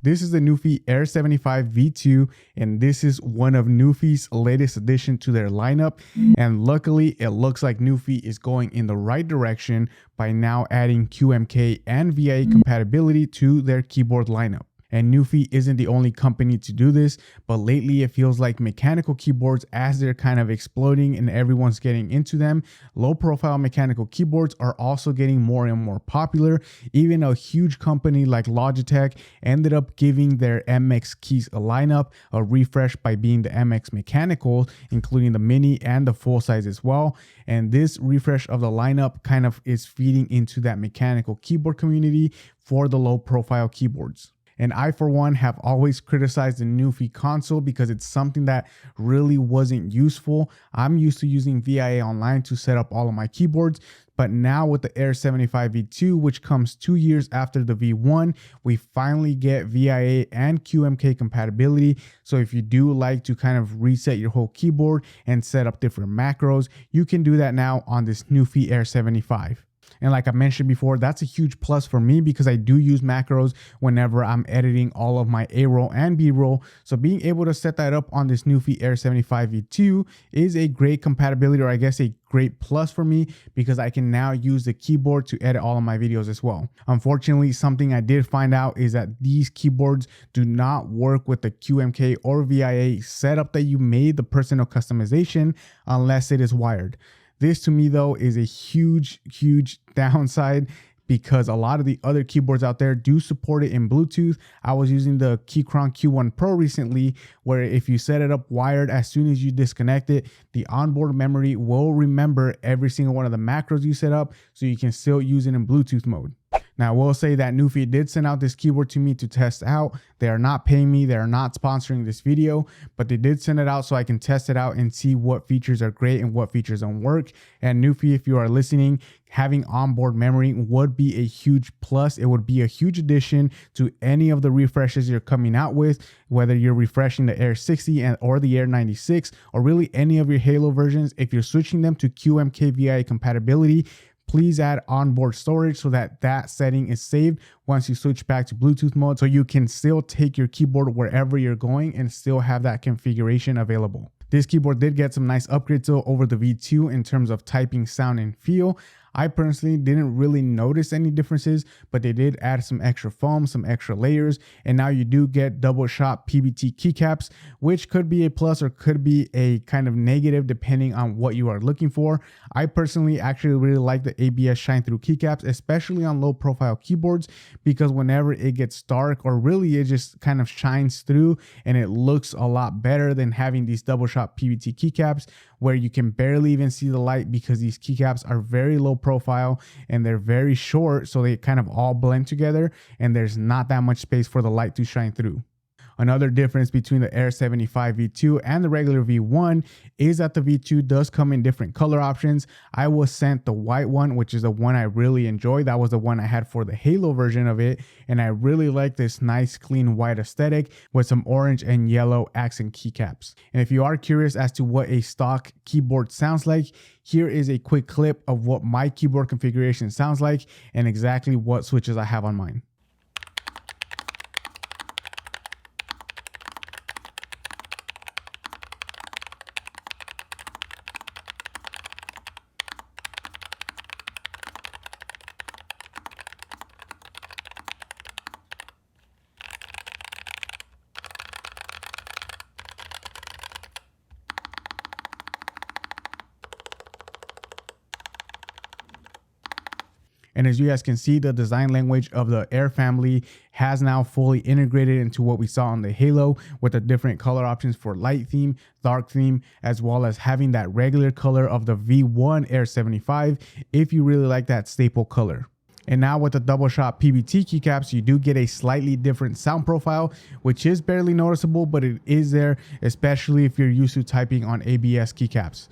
This is the Nuphy Air 75 V2, and this is one of Nuphy's latest addition to their lineup. And luckily, it looks like Nuphy is going in the right direction by now adding QMK and VIA compatibility to their keyboard lineup. And Nuphy isn't the only company to do this, but lately it feels like mechanical keyboards, as they're kind of exploding and everyone's getting into them, low profile mechanical keyboards are also getting more and more popular. Even a huge company like Logitech ended up giving their MX keys a lineup, a refresh by being the MX mechanical, including the mini and the full size as well. And this refresh of the lineup kind of is feeding into that mechanical keyboard community for the low profile keyboards. And I, for one, have always criticized the Nuphy Console because it's something that really wasn't useful. I'm used to using VIA Online to set up all of my keyboards, but now with the Air 75 V2, which comes 2 years after the V1, we finally get VIA and QMK compatibility. So if you do like to kind of reset your whole keyboard and set up different macros, you can do that now on this Nuphy Air 75. And like I mentioned before, that's a huge plus for me because I do use macros whenever I'm editing all of my A-roll and B-roll. So being able to set that up on this Nuphy Air 75 V2 is a great compatibility, or I guess a great plus for me, because I can now use the keyboard to edit all of my videos as well. Unfortunately, something I did find out is that these keyboards do not work with the QMK or VIA setup that you made the personal customization unless it is wired. This to me though is a huge downside, because a lot of the other keyboards out there do support it in Bluetooth. I was using the Keychron Q1 Pro recently, where if you set it up wired, as soon as you disconnect it, the onboard memory will remember every single one of the macros you set up, so you can still use it in Bluetooth mode. Now, I will say that Nuphy did send out this keyboard to me to test out. They are not paying me. They are not sponsoring this video, but they did send it out so I can test it out and see what features are great and what features don't work. And Nuphy, if you are listening, having onboard memory would be a huge plus. It would be a huge addition to any of the refreshes you're coming out with, whether you're refreshing the Air 60 or the Air 96, or really any of your Halo versions. If you're switching them to QMK VIA compatibility, please add onboard storage so that that setting is saved once you switch back to Bluetooth mode, so you can still take your keyboard wherever you're going and still have that configuration available. This keyboard did get some nice upgrades though over the V2 in terms of typing, sound, and feel. I personally didn't really notice any differences, but they did add some extra foam, some extra layers, and now you do get double shot PBT keycaps, which could be a plus or could be a kind of negative depending on what you are looking for. I personally actually really like the ABS shine through keycaps, especially on low profile keyboards, because whenever it gets dark, or really it just kind of shines through and it looks a lot better than having these double shot PBT keycaps where you can barely even see the light, because these keycaps are very low profile and they're very short, so they kind of all blend together and there's not that much space for the light to shine through. Another difference between the Air 75 V2 and the regular V1 is that the V2 does come in different color options. I was sent the white one, which is the one I really enjoy. That was the one I had for the Halo version of it, and I really like this nice clean white aesthetic with some orange and yellow accent keycaps. And if you are curious as to what a stock keyboard sounds like, here is a quick clip of what my keyboard configuration sounds like and exactly what switches I have on mine. And as you guys can see, the design language of the Air family has now fully integrated into what we saw on the Halo, with the different color options for light theme, dark theme, as well as having that regular color of the V1 Air 75 if you really like that staple color. And now with the double shot PBT keycaps, you do get a slightly different sound profile, which is barely noticeable, but it is there, especially if you're used to typing on ABS keycaps.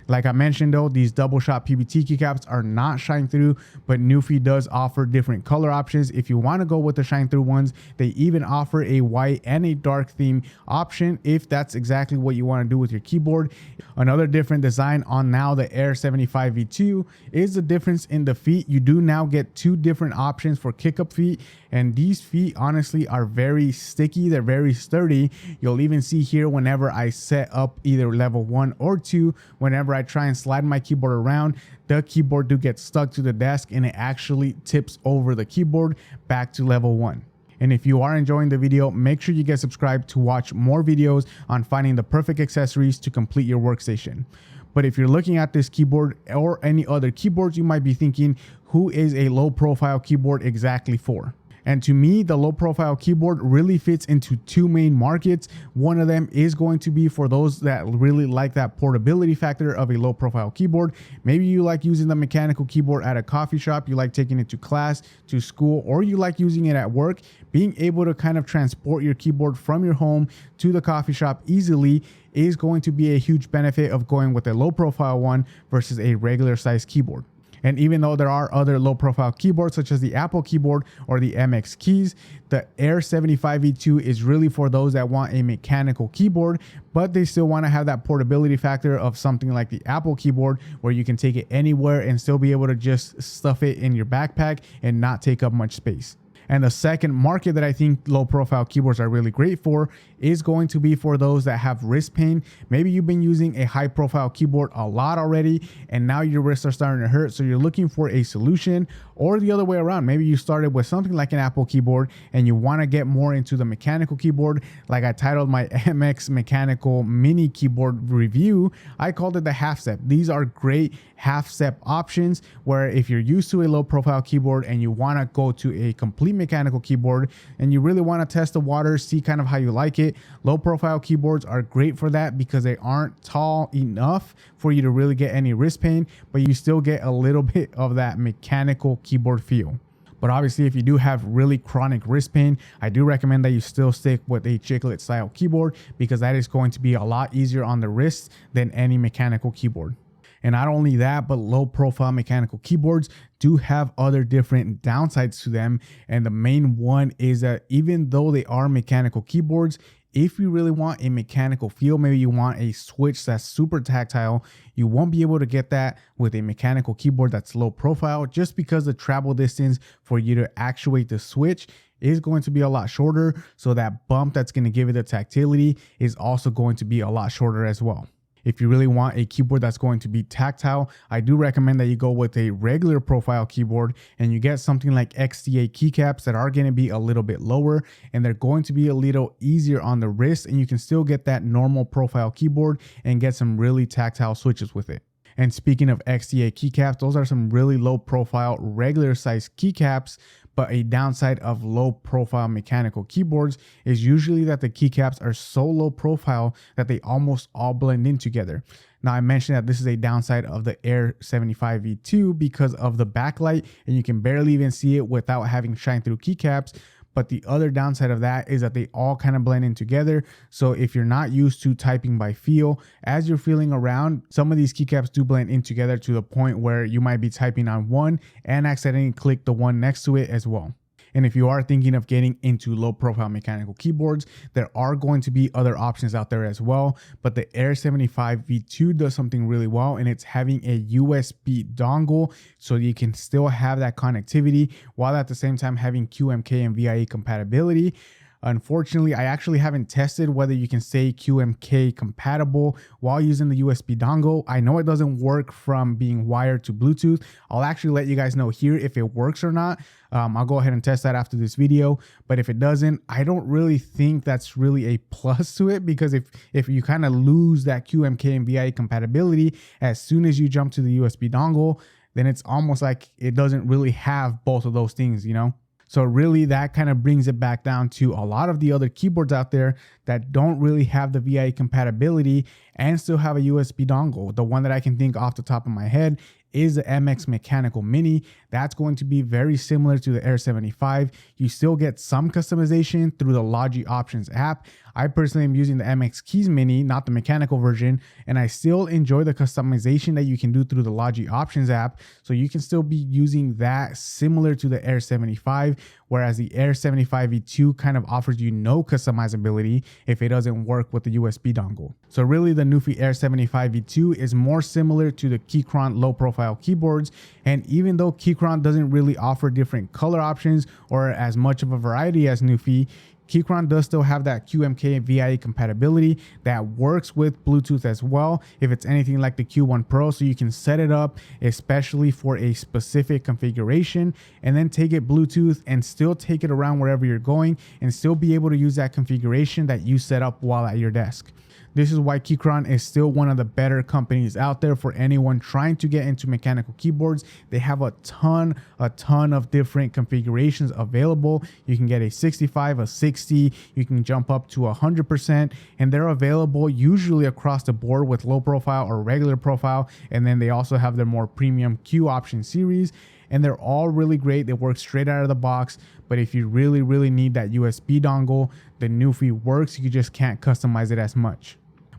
Like I mentioned though, these double shot PBT keycaps are not shine through, but Nuphy does offer different color options. If you want to go with the shine through ones, they even offer a white and a dark theme option if that's exactly what you want to do with your keyboard. Another different design on now the Air 75 V2 is the difference in the feet. You do now get two different options for kick up feet, And these feet honestly are very sticky, they're very sturdy. You'll even see here whenever I set up either level 1 or 2, whenever I try and slide my keyboard around, the keyboard do get stuck to the desk and it actually tips over the keyboard back to level 1. And if you are enjoying the video, make sure you get subscribed to watch more videos on finding the perfect accessories to complete your workstation. But if you're looking at this keyboard or any other keyboards, you might be thinking, who is a low profile keyboard exactly for? And to me, the low profile keyboard really fits into two main markets. One of them is going to be for those that really like that portability factor of a low profile keyboard. Maybe you like using the mechanical keyboard at a coffee shop, you like taking it to class, to school, or you like using it at work. Being able to kind of transport your keyboard from your home to the coffee shop easily is going to be a huge benefit of going with a low profile one versus a regular size keyboard. And even though there are other low profile keyboards such as the Apple keyboard or the MX keys, the Air 75 V2 is really for those that want a mechanical keyboard, but they still want to have that portability factor of something like the Apple keyboard where you can take it anywhere and still be able to just stuff it in your backpack and not take up much space. And the second market that I think low profile keyboards are really great for is going to be for those that have wrist pain. Maybe you've been using a high profile keyboard a lot already and now your wrists are starting to hurt. So you're looking for a solution, or the other way around. Maybe you started with something like an Apple keyboard and you want to get more into the mechanical keyboard. Like I titled my MX mechanical mini keyboard review, I called it the half step. These are great half step options where if you're used to a low profile keyboard and you want to go to a complete mechanical keyboard and you really want to test the waters, see kind of how you like it, low profile keyboards are great for that because they aren't tall enough for you to really get any wrist pain, but you still get a little bit of that mechanical keyboard feel. But obviously, if you do have really chronic wrist pain, I do recommend that you still stick with a chiclet style keyboard because that is going to be a lot easier on the wrists than any mechanical keyboard. And not only that, but low profile mechanical keyboards do have other different downsides to them. And the main one is that even though they are mechanical keyboards, if you really want a mechanical feel, maybe you want a switch that's super tactile, you won't be able to get that with a mechanical keyboard that's low profile, just because the travel distance for you to actuate the switch is going to be a lot shorter. So that bump that's going to give it the tactility is also going to be a lot shorter as well. If you really want a keyboard that's going to be tactile, I do recommend that you go with a regular profile keyboard and you get something like XDA keycaps that are going to be a little bit lower and they're going to be a little easier on the wrist, and you can still get that normal profile keyboard and get some really tactile switches with it. And speaking of XDA keycaps, those are some really low profile regular size keycaps. But a downside of low profile mechanical keyboards is usually that the keycaps are so low profile that they almost all blend in together. Now, I mentioned that this is a downside of the Air 75 V2 because of the backlight, and you can barely even see it without having shine through keycaps. But the other downside of that is that they all kind of blend in together. So if you're not used to typing by feel, as you're feeling around, some of these keycaps do blend in together to the point where you might be typing on one and accidentally click the one next to it as well. And if you are thinking of getting into low profile mechanical keyboards, there are going to be other options out there as well. But the Air 75 V2 does something really well, and it's having a USB dongle so you can still have that connectivity while at the same time having QMK and VIE compatibility. Unfortunately, I actually haven't tested whether you can stay QMK compatible while using the USB dongle. I know it doesn't work from being wired to Bluetooth. I'll actually let you guys know here if it works or not. I'll go ahead and test that after this video. But if it doesn't, I don't really think that's really a plus to it, because if you kind of lose that QMK and VIE compatibility as soon as you jump to the USB dongle, then it's almost like it doesn't really have both of those things, you know? So really that kind of brings it back down to a lot of the other keyboards out there that don't really have the VIE compatibility and still have a USB dongle. The one that I can think off the top of my head is the MX Mechanical Mini. That's going to be very similar to the Air 75. You still get some customization through the Logi Options app. I personally am using the MX Keys Mini, not the mechanical version, and I still enjoy the customization that you can do through the Logi Options app. So you can still be using that similar to the Air 75 whereas the Air 75 V2 kind of offers you no customizability if it doesn't work with the USB dongle. So really the Nuphy Air 75 V2 is more similar to the Keychron low profile keyboards, and even though Keychron doesn't really offer different color options or as much of a variety as Nuphy, Keychron does still have that QMK VIA compatibility that works with Bluetooth as well if it's anything like the Q1 Pro, so you can set it up especially for a specific configuration and then take it Bluetooth and still take it around wherever you're going and still be able to use that configuration that you set up while at your desk. This is why Keychron is still one of the better companies out there for anyone trying to get into mechanical keyboards. They have a ton of different configurations available. You can get a 65, a 60, you can jump up to 100%, and they're available usually across the board with low profile or regular profile. And then they also have their more premium Q option series, and they're all really great. They work straight out of the box. But if you really need that USB dongle, the Nuphy works. You just can't customize it as much.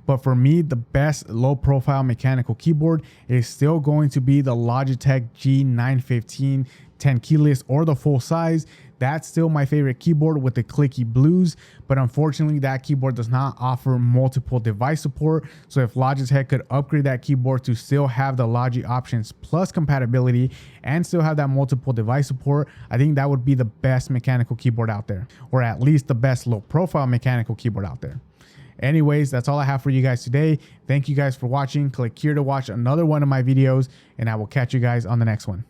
But for me, the best low profile mechanical keyboard is still going to be the Logitech G915 10 keyless or the full size. That's still my favorite keyboard with the clicky blues, but unfortunately that keyboard does not offer multiple device support. So if Logitech could upgrade that keyboard to still have the Logi options plus compatibility and still have that multiple device support, I think that would be the best mechanical keyboard out there, or at least the best low profile mechanical keyboard out there. Anyways, that's all I have for you guys today. Thank you guys for watching. Click here to watch another one of my videos, and I will catch you guys on the next one.